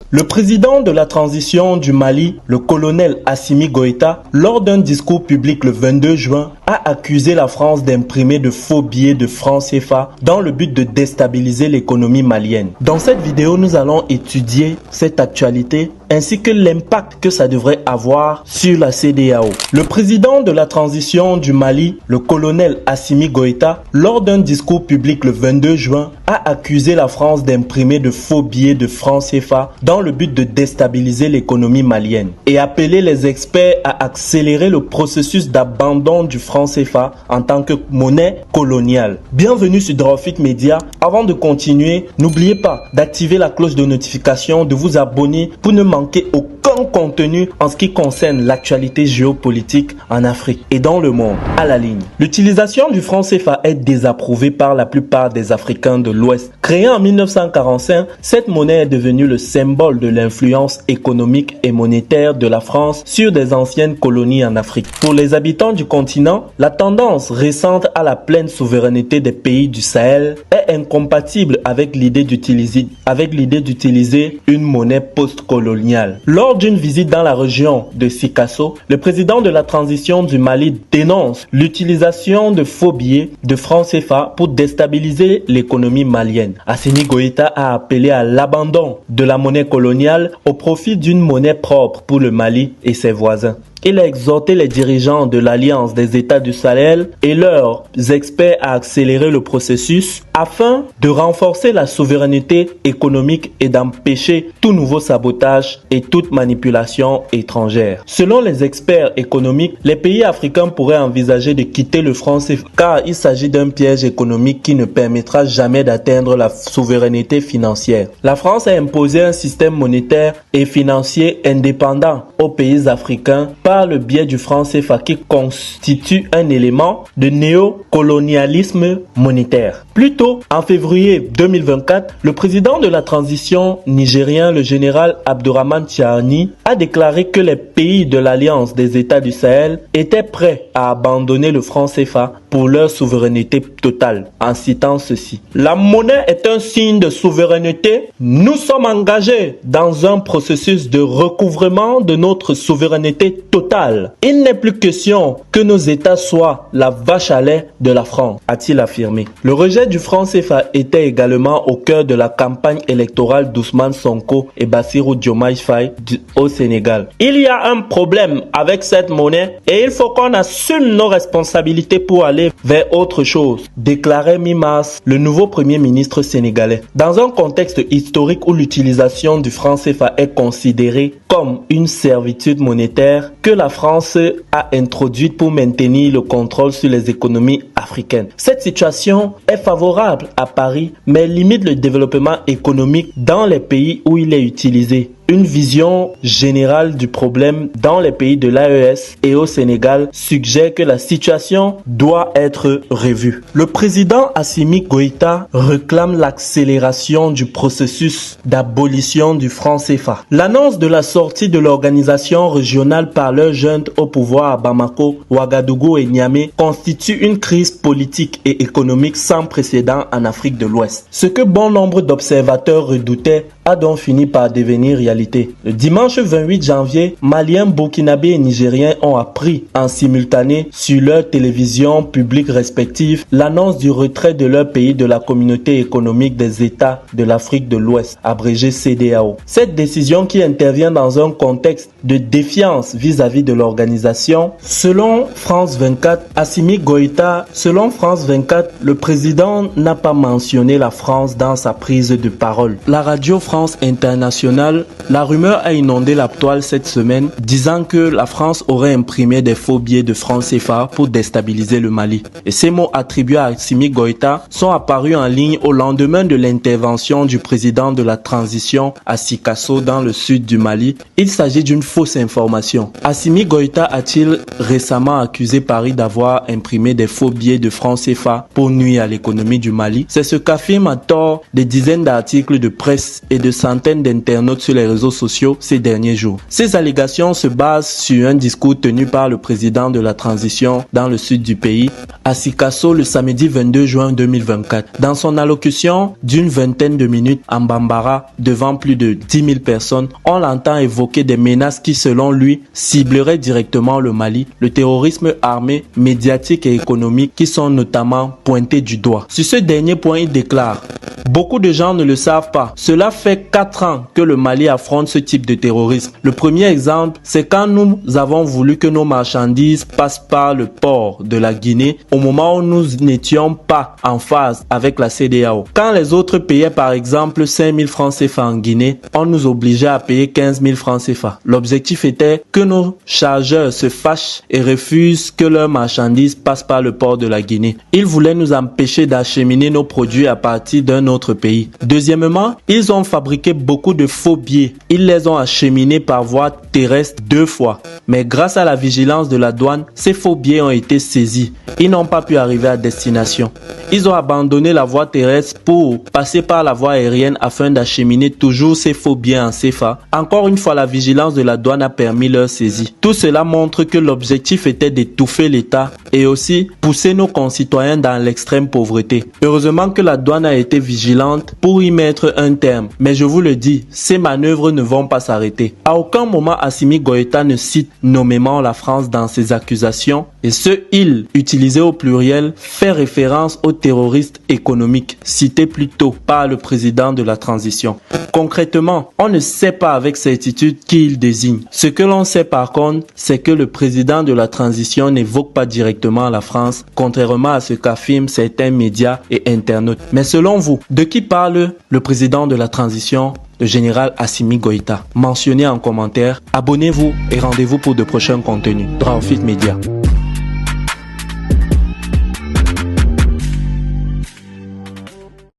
Le président de la transition du Mali, le colonel Assimi Goïta, lors d'un discours public le 22 juin, a accusé la France d'imprimer de faux billets de francs CFA dans le but de déstabiliser l'économie malienne. Dans cette vidéo, nous allons étudier cette actualité ainsi que l'impact que ça devrait avoir sur la CEDEAO. Le président de la transition du Mali, le colonel Assimi Goïta, lors d'un discours public le 22 juin, a accusé la France d'imprimer de faux billets de francs CFA dans le but de déstabiliser l'économie malienne et appelé les experts à accélérer le processus d'abandon du franc CFA en tant que monnaie coloniale. Bienvenue sur Drawfit Media. Avant de continuer, n'oubliez pas d'activer la cloche de notification, de vous abonner pour ne manquer aucun contenu en ce qui concerne l'actualité géopolitique en Afrique et dans le monde. À la ligne. L'utilisation du franc CFA est désapprouvée par la plupart des Africains de l'Ouest. Créée en 1945, cette monnaie est devenue le symbole de l'influence économique et monétaire de la France sur des anciennes colonies en Afrique. Pour les habitants du continent, la tendance récente à la pleine souveraineté des pays du Sahel est incompatible avec l'idée d'utiliser une monnaie post-coloniale. Lors d'une visite dans la région de Sikasso, le président de la transition du Mali dénonce l'utilisation de faux billets de francs CFA pour déstabiliser l'économie malienne. Assimi Goïta a appelé à l'abandon de la monnaie coloniale au profit d'une monnaie propre pour le Mali et ses voisins. Il a exhorté les dirigeants de l'Alliance des États du Sahel et leurs experts à accélérer le processus afin de renforcer la souveraineté économique et d'empêcher tout nouveau sabotage et toute manipulation étrangère. Selon les experts économiques, les pays africains pourraient envisager de quitter le franc CFA car il s'agit d'un piège économique qui ne permettra jamais d'atteindre la souveraineté financière. La France a imposé un système monétaire et financier indépendant aux pays africains par le biais du franc CFA qui constitue un élément de néocolonialisme monétaire. Plus tôt, en février 2024, le président de la transition nigérien, le général Abdourahmane Tiani, a déclaré que les pays de l'Alliance des États du Sahel étaient prêts à abandonner le franc CFA pour leur souveraineté totale, en citant ceci. La monnaie est un signe de souveraineté. Nous sommes engagés dans un processus de recouvrement de notre souveraineté totale. Il n'est plus question que nos États soient la vache à lait de la France, a-t-il affirmé. Le rejet du franc CFA était également au cœur de la campagne électorale d'Ousmane Sonko et Bassirou Diomaye Faye au Sénégal. Il y a un problème avec cette monnaie et il faut qu'on assume nos responsabilités pour aller vers autre chose, déclarait mi-mars le nouveau premier ministre sénégalais. Dans un contexte historique où l'utilisation du franc CFA est considérée comme une servitude monétaire que la France a introduite pour maintenir le contrôle sur les économies africaines. Cette situation est favorable à Paris, mais limite le développement économique dans les pays où il est utilisé. Une vision générale du problème dans les pays de l'AES et au Sénégal suggère que la situation doit être revue. Le président Assimi Goïta réclame l'accélération du processus d'abolition du franc CFA. L'annonce de la sortie de l'organisation régionale par leur junte au pouvoir à Bamako, Ouagadougou et Niamey constitue une crise politique et économique sans précédent en Afrique de l'Ouest. Ce que bon nombre d'observateurs redoutaient a donc fini par devenir réalité. Le dimanche 28 janvier, Maliens, Burkinabés et Nigériens ont appris en simultané sur leurs télévisions publiques respectives l'annonce du retrait de leur pays de la communauté économique des États de l'Afrique de l'Ouest, abrégée CEDEAO. Cette décision qui intervient dans un contexte de défiance vis-à-vis de l'organisation. Selon France 24, Assimi Goïta, le président n'a pas mentionné la France dans sa prise de parole. La radio France Internationale, la rumeur a inondé la toile cette semaine, disant que la France aurait imprimé des faux billets de francs CFA pour déstabiliser le Mali. Et ces mots attribués à Assimi Goïta sont apparus en ligne au lendemain de l'intervention du président de la transition à Sikasso dans le sud du Mali. Il s'agit d'une fausse information. Assimi Goïta a-t-il récemment accusé Paris d'avoir imprimé des faux billets de francs CFA pour nuire à l'économie du Mali? C'est ce qu'affirment à tort des dizaines d'articles de presse et de de centaines d'internautes sur les réseaux sociaux ces derniers jours. Ces allégations se basent sur un discours tenu par le président de la transition dans le sud du pays, à Sikasso, le samedi 22 juin 2024. Dans son allocution d'une vingtaine de minutes en Bambara, devant plus de 10 000 personnes, on l'entend évoquer des menaces qui, selon lui, cibleraient directement le Mali, le terrorisme armé, médiatique et économique qui sont notamment pointés du doigt. Sur ce dernier point, il déclare: beaucoup de gens ne le savent pas. Cela fait 4 ans que le Mali affronte ce type de terrorisme. Le premier exemple, c'est quand nous avons voulu que nos marchandises passent par le port de la Guinée au moment où nous n'étions pas en phase avec la CEDEAO. Quand les autres payaient par exemple 5 000 francs CFA en Guinée, on nous obligeait à payer 15 000 francs CFA. L'objectif était que nos chargeurs se fâchent et refusent que leurs marchandises passent par le port de la Guinée. Ils voulaient nous empêcher d'acheminer nos produits à partir d'un autre pays. Deuxièmement, ils ont fabriqué beaucoup de faux billets. Ils les ont acheminés par voie terrestre 2 fois. Mais grâce à la vigilance de la douane, ces faux billets ont été saisis. Ils n'ont pas pu arriver à destination. Ils ont abandonné la voie terrestre pour passer par la voie aérienne afin d'acheminer toujours ces faux billets en CFA. Encore une fois, la vigilance de la douane a permis leur saisie. Tout cela montre que l'objectif était d'étouffer l'État et aussi pousser nos concitoyens dans l'extrême pauvreté. Heureusement que la douane a été vigilante pour y mettre un terme. Mais je vous le dis, ces manœuvres ne vont pas s'arrêter. À aucun moment Assimi Goïta ne cite nommément la France dans ses accusations, et ce « il » utilisé au pluriel fait référence aux terroristes économiques cités plus tôt par le président de la transition. Concrètement, on ne sait pas avec certitude qui il désigne. Ce que l'on sait par contre, c'est que le président de la transition n'évoque pas directement la France, contrairement à ce qu'affirment certains médias et internautes. Mais selon vous, de qui parle le président de la transition, le général Assimi Goïta? Mentionnez en commentaire, abonnez-vous et rendez-vous pour de prochains contenus. Drawfit Media.